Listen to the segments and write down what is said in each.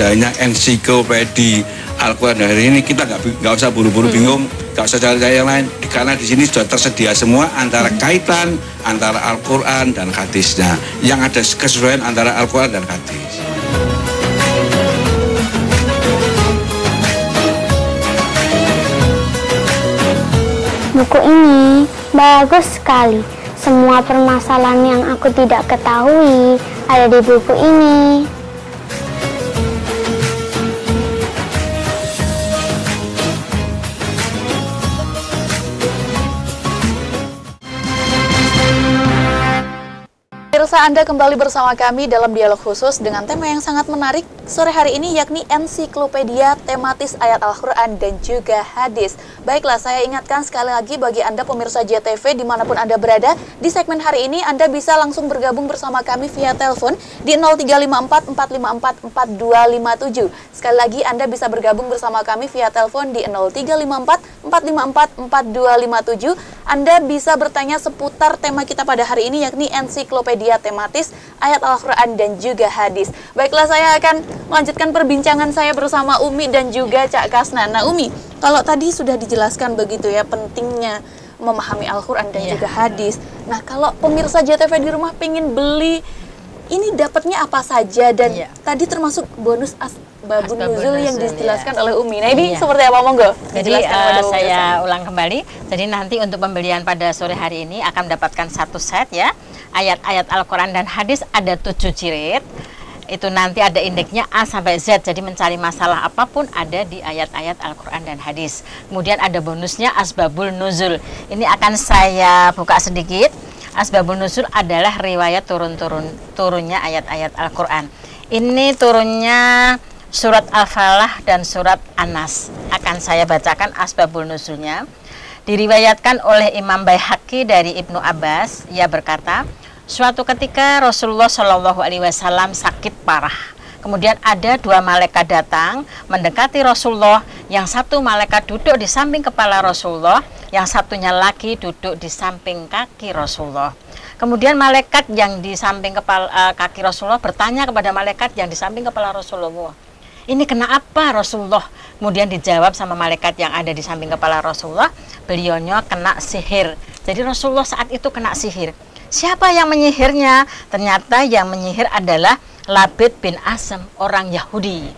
adanya ensiklopedia Al-Quran hari ini, kita nggak usah buru-buru bingung, nggak usah cari-cari yang lain, karena di sini sudah tersedia semua antara kaitan antara Al-Quran dan hadisnya, yang ada kesesuaian antara Al-Quran dan hadis. Buku ini bagus sekali. Semua permasalahan yang aku tidak ketahui ada di buku ini. Pemirsa, Anda kembali bersama kami dalam dialog khusus dengan tema yang sangat menarik sore hari ini, yakni ensiklopedia tematis ayat Al-Quran dan juga hadis. Baiklah, saya ingatkan sekali lagi bagi Anda pemirsa JTV dimanapun Anda berada, di segmen hari ini Anda bisa langsung bergabung bersama kami via telepon di 0354 454 4257. Sekali lagi Anda bisa bergabung bersama kami via telepon di 0354 454 4257. Anda bisa bertanya seputar tema kita pada hari ini, yakni ensiklopedia tematis ayat Al-Quran dan juga hadis. Baiklah, saya akan melanjutkan perbincangan saya bersama Umi dan juga Cak Kasna. Nah Umi, kalau tadi sudah dijelaskan begitu ya pentingnya memahami Al-Quran dan juga hadis. Nah kalau pemirsa JTV di rumah pengen beli, ini dapatnya apa saja, dan tadi termasuk bonus asbabun nuzul yang dijelaskan oleh Umi. Nah ini seperti apa, monggo? Jadi saya ulang kembali. Jadi nanti untuk pembelian pada sore hari ini akan mendapatkan satu set ya, ayat-ayat Al-Quran dan hadis, ada 7 jilid. Itu nanti ada indeksnya A sampai Z, jadi mencari masalah apapun ada di ayat-ayat Al-Quran dan hadis. Kemudian ada bonusnya asbabul nuzul. Ini akan saya buka sedikit. Asbabun nuzul adalah riwayat turunnya ayat-ayat Al-Quran. Ini turunnya surat Al-Falah dan surat An-Nas. Akan saya bacakan asbabul nuzulnya. Diriwayatkan oleh Imam Baihaqi dari Ibnu Abbas, ia berkata, suatu ketika Rasulullah Shallallahu Alaihi Wasallam sakit parah. Kemudian ada 2 malaikat datang mendekati Rasulullah. Yang satu malaikat duduk di samping kepala Rasulullah, yang satunya lagi duduk di samping kaki Rasulullah. Kemudian malaikat yang di samping kepala kaki Rasulullah bertanya kepada malaikat yang di samping kepala Rasulullah, ini kena apa Rasulullah? Kemudian dijawab sama malaikat yang ada di samping kepala Rasulullah, beliaunya kena sihir. Jadi Rasulullah saat itu kena sihir. Siapa yang menyihirnya? Ternyata yang menyihir adalah Labid bin Asam, orang Yahudi.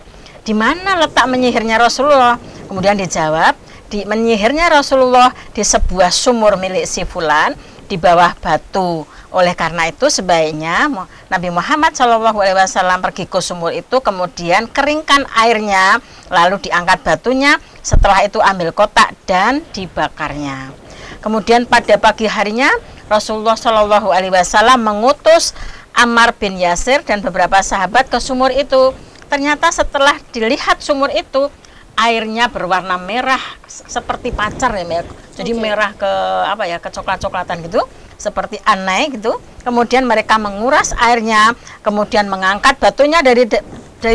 Di mana letak menyihirnya Rasulullah? Kemudian dijawab, menyihirnya Rasulullah di sebuah sumur milik si fulan di bawah batu. Oleh karena itu sebaiknya Nabi Muhammad SAW pergi ke sumur itu, kemudian keringkan airnya, lalu diangkat batunya, setelah itu ambil kotak dan dibakarnya. Kemudian pada pagi harinya Rasulullah SAW mengutus Ammar bin Yasir dan beberapa sahabat ke sumur itu. Ternyata setelah dilihat sumur itu, airnya berwarna merah seperti pacar ya, jadi merah ke apa ya, ke coklat-coklatan gitu, seperti aneh gitu. Kemudian mereka menguras airnya, kemudian mengangkat batunya dari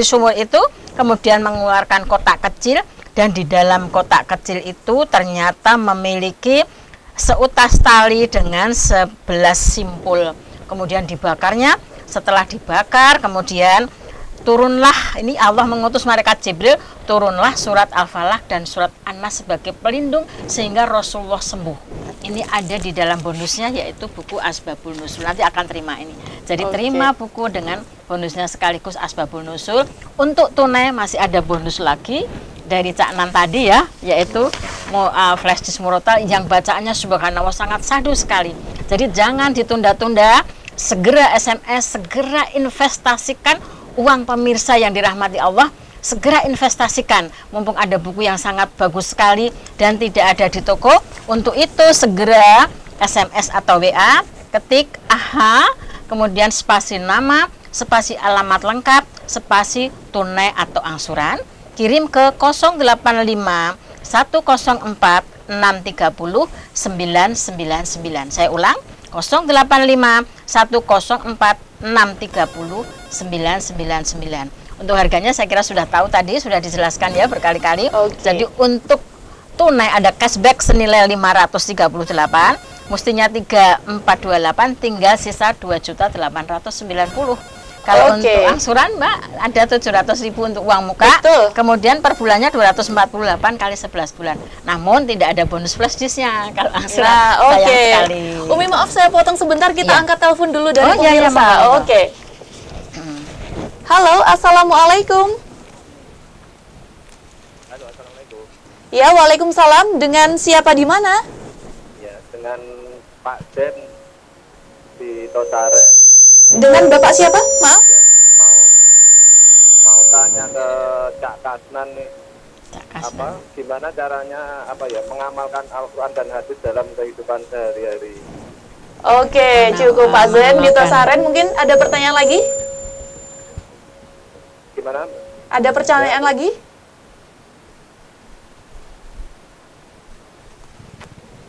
sumur itu, kemudian mengeluarkan kotak kecil, dan di dalam kotak kecil itu ternyata memiliki seutas tali dengan 11 simpul. Kemudian dibakarnya. Setelah dibakar, kemudian turunlah, ini Allah mengutus malaikat Jibril, turunlah surat Al-Falah dan surat An-Nas sebagai pelindung sehingga Rasulullah sembuh. Ini ada di dalam bonusnya, yaitu buku Asbabul Nuzul. Nanti akan terima ini. Jadi terima buku dengan bonusnya sekaligus Asbabul Nuzul. Untuk tunai masih ada bonus lagi dari Cak Nan tadi ya, yaitu flash disk Murotal yang bacaannya subhanallah sangat syahdu sekali. Jadi jangan ditunda-tunda, segera SMS, segera investasikan uang pemirsa yang dirahmati Allah, segera investasikan, mumpung ada buku yang sangat bagus sekali dan tidak ada di toko. Untuk itu segera SMS atau WA, ketik AHA, kemudian spasi nama, spasi alamat lengkap, spasi tunai atau angsuran, kirim ke 085 104 630 999. Saya ulang, 085 104 630 999. Untuk harganya saya kira sudah tahu tadi, sudah dijelaskan ya berkali-kali. Jadi untuk tunai ada cashback senilai 538, mestinya 3428, tinggal sisa 2.890. Kalau Oke. untuk angsuran Mbak ada 700.000 untuk uang muka. Betul. Kemudian per bulannya 248 kali 11 bulan. Namun tidak ada bonus flash disknya kalau angsuran. Nah, Sayang oke. sekali. Umi maaf saya potong sebentar, kita Iya. angkat telepon dulu dari Oh, iya, iya, pemirsa. monggo. Oke. Halo, assalamualaikum. Halo, assalamualaikum. Ya, waalaikumsalam. Dengan siapa di mana? Ya, dengan Pak Den di Tosaren. Dengan Bapak siapa? Maaf. Ya, mau tanya ke Cak Kasnan nih, Cak Kasnan. gimana caranya mengamalkan Al-Quran dan hadis dalam kehidupan sehari-hari. Oke, cukup Pak Zen di Tosaren. Mungkin ada pertanyaan lagi? Gimana? Ada pertanyaan lagi?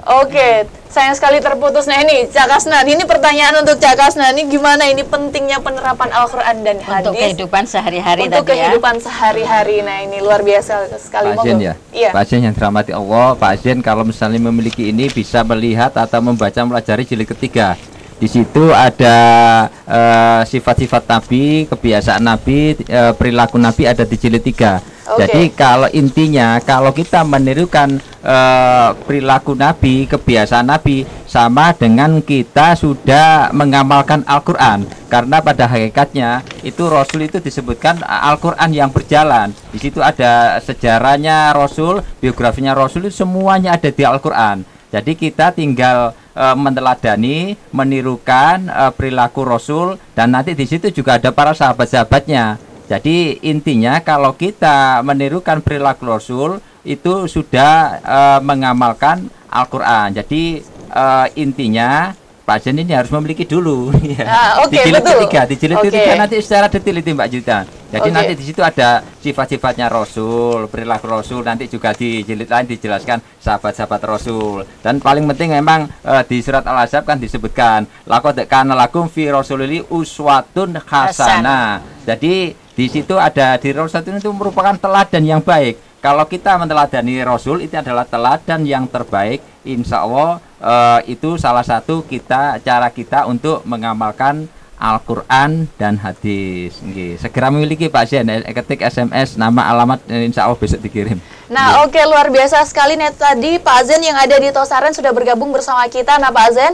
Oke, sayang sekali terputus. Nah ini Cak Kasnan, ini pertanyaan untuk Cak Kasnan. Ini gimana ini pentingnya penerapan Al-Quran dan Untuk hadis kehidupan sehari-hari untuk tadi ya. kehidupan sehari-hari. Nah ini luar biasa sekali. Pak Azen Monggo. ya, Iya. Pak Azen yang dirahmati Allah, Pak Azen kalau misalnya memiliki ini bisa melihat atau membaca pelajari jilid ketiga. Di situ ada sifat-sifat Nabi, kebiasaan Nabi, perilaku Nabi ada di jilid 3. Oke. Jadi kalau intinya kalau kita menirukan perilaku Nabi, kebiasaan Nabi sama dengan kita sudah mengamalkan Al-Quran. Karena pada hakikatnya itu Rasul itu disebutkan Al-Quran yang berjalan. Di situ ada sejarahnya Rasul, biografinya Rasul itu semuanya ada di Al-Quran. Jadi kita tinggal meneladani, menirukan perilaku Rasul, dan nanti di situ juga ada para sahabat-sahabatnya. Jadi intinya kalau kita menirukan perilaku Rasul itu sudah mengamalkan Al-Quran. Jadi intinya Pak Jen ini harus memiliki dulu. Oke, di jilid betul. ketiga, di jilid Oke. ketiga nanti secara detail itu Mbak Juta. Jadi Oke. nanti di situ ada sifat-sifatnya Rasul, perilaku Rasul. Nanti juga di jilid lain dijelaskan sahabat-sahabat Rasul. Dan paling penting memang di surat Al-Ahzab kan disebutkan laqad kana lakum fi Rasulillahi uswatun hasanah. Jadi di situ ada di Rasul itu merupakan teladan yang baik. Kalau kita meneladani Rasul itu adalah teladan yang terbaik. Insya Allah itu salah satu cara kita untuk mengamalkan Al-Quran dan hadis. Nggih. Segera memiliki Pak Zen, ketik SMS nama alamat insya Allah besok dikirim. Nah, oke, luar biasa sekali nih tadi Pak Zen yang ada di Tosaren sudah bergabung bersama kita. Nah, Pak Zen,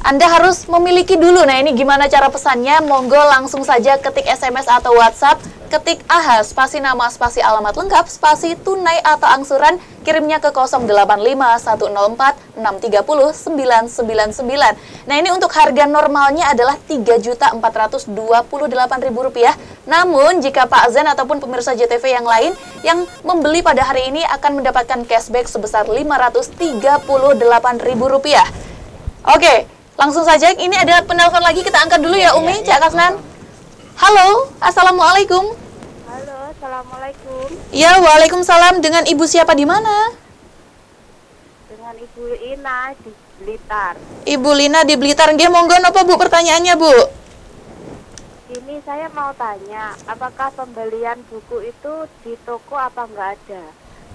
Anda harus memiliki dulu. Nah, ini gimana cara pesannya? Monggo langsung saja ketik SMS atau WhatsApp, ketik AHA, spasi nama, spasi alamat lengkap, spasi tunai atau angsuran, kirimnya ke 085104630999. Nah, ini untuk harga normalnya adalah Rp3.428.000. Namun, jika Pak Zen ataupun pemirsa JTV yang lain yang membeli pada hari ini akan mendapatkan cashback sebesar Rp538.000. Oke, langsung saja. Ini ada penelpon lagi, kita angkat dulu ya Umi, Cak Kasnan. Halo, assalamualaikum. Halo, assalamualaikum. Ya, waalaikumsalam. Dengan ibu siapa di mana? Dengan Ibu Ina di Blitar. Ibu Lina di Blitar. Nggih, monggo napa Bu pertanyaannya, Bu? Ini saya mau tanya, apakah pembelian buku itu di toko apa enggak ada?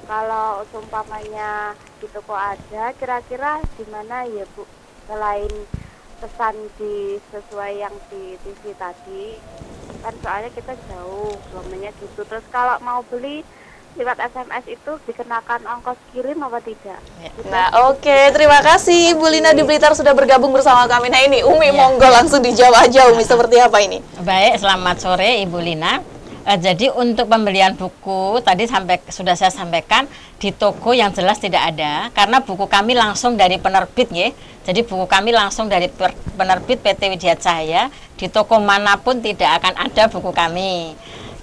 Kalau seumpamanya di toko ada, kira-kira di mana ya Bu? Selain pesan sesuai yang di TV tadi, kan soalnya kita jauh, umpamanya gitu. Terus kalau mau beli lewat SMS itu dikenakan ongkos kirim apa tidak? Nah, oke, terima kasih Ibu Lina di Blitar sudah bergabung bersama kami. Nah, ini Umi monggo langsung dijawab aja Umi, seperti apa ini? Baik, selamat sore Ibu Lina. Jadi untuk pembelian buku tadi sudah saya sampaikan di toko yang jelas tidak ada karena buku kami langsung dari penerbit ya. Jadi buku kami langsung dari penerbit PT Widya Cahaya, di toko manapun tidak akan ada buku kami.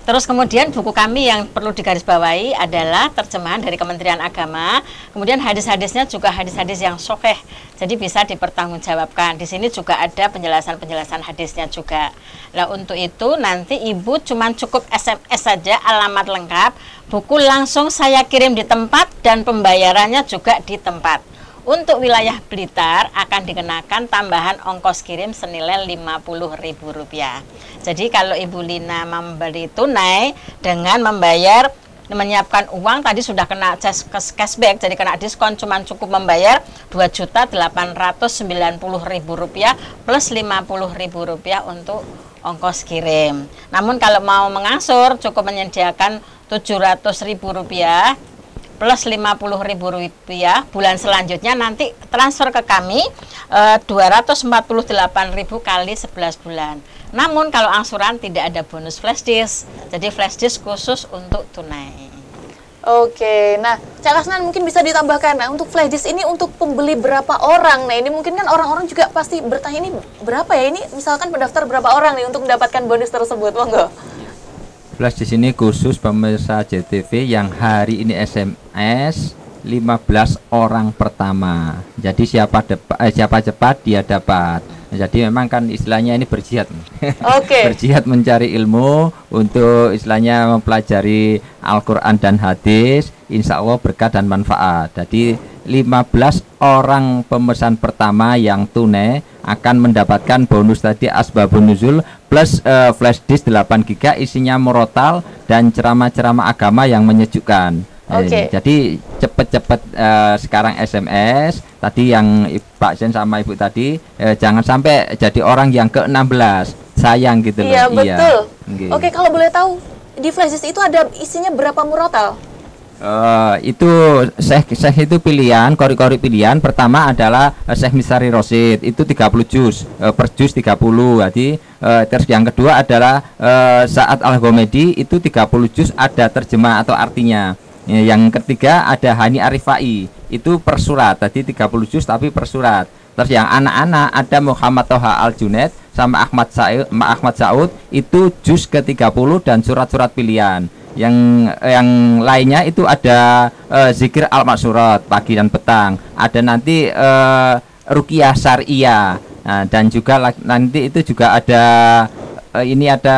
Terus kemudian buku kami yang perlu digarisbawahi adalah terjemahan dari Kementerian Agama. Kemudian hadis-hadisnya juga hadis-hadis yang sahih. Jadi bisa dipertanggungjawabkan. Di sini juga ada penjelasan-penjelasan hadisnya juga. Nah, untuk itu nanti Ibu cuma cukup SMS saja alamat lengkap. Buku langsung saya kirim di tempat dan pembayarannya juga di tempat. Untuk wilayah Blitar akan dikenakan tambahan ongkos kirim senilai Rp50.000. Jadi kalau Ibu Lina membeli tunai dengan membayar menyiapkan uang tadi sudah kena cashback, jadi kena diskon, cuman cukup membayar Rp2.890.000 plus Rp50.000 untuk ongkos kirim. Namun kalau mau mengangsur cukup menyediakan Rp700.000 plus Rp50.000. Bulan selanjutnya nanti transfer ke kami 248.000 kali 11 bulan. Namun kalau angsuran tidak ada bonus flash disk, jadi flash disk khusus untuk tunai. Oke, nah Cak Kasnan mungkin bisa ditambahkan, nah untuk flash disk ini untuk pembeli berapa orang? Nah ini mungkin kan orang-orang juga pasti bertanya, ini berapa ya, ini misalkan pendaftar berapa orang nih untuk mendapatkan bonus tersebut, monggo. Flash disk ini khusus pemirsa JTV yang hari ini SMS 15 orang pertama. Jadi siapa cepat dia dapat. Jadi memang kan istilahnya ini berjihad. Berjihad mencari ilmu untuk istilahnya mempelajari Al-Quran dan hadis, insya Allah berkah dan manfaat. Jadi 15 orang pemesan pertama yang tunai akan mendapatkan bonus tadi asbabun nuzul plus flash disk 8 GB isinya murotal dan ceramah-ceramah agama yang menyejukkan. Jadi cepet-cepet sekarang SMS tadi yang Pak Sen sama Ibu tadi, jangan sampai jadi orang yang ke-16, sayang gitu loh. Iya betul. Oke, kalau boleh tahu di flash disk itu ada isinya berapa murotal? Itu Syekh itu pilihan, kori-kori pilihan. Pertama adalah Syekh Misari Rosid, itu 30 juz, per juz 30. Jadi terus yang kedua adalah Sa'ad Al-Ghomedi, itu 30 juz ada terjemah atau artinya. Yang ketiga ada Hani Arifai, itu per surat, tadi 30 juz tapi per surat. Terus yang anak-anak ada Muhammad Toha Al-Junaid sama Ahmad Saud, itu juz ke-30 dan surat-surat pilihan. Yang lainnya itu ada zikir al-maksurat pagi dan petang, ada nanti ruqyah syariah, dan juga nanti itu juga ada ini ada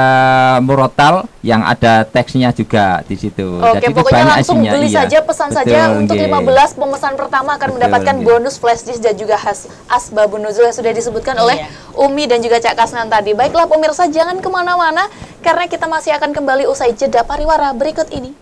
murotal yang ada teksnya juga di situ. Oke, jadi pokoknya langsung isinya, beli saja, pesan saja untuk 15 pemesan pertama akan mendapatkan bonus flash disk dan juga asbabun nuzul yang sudah disebutkan oleh Umi dan juga Cak Kasnan tadi. Baiklah pemirsa, jangan kemana-mana karena kita masih akan kembali usai jeda pariwara berikut ini.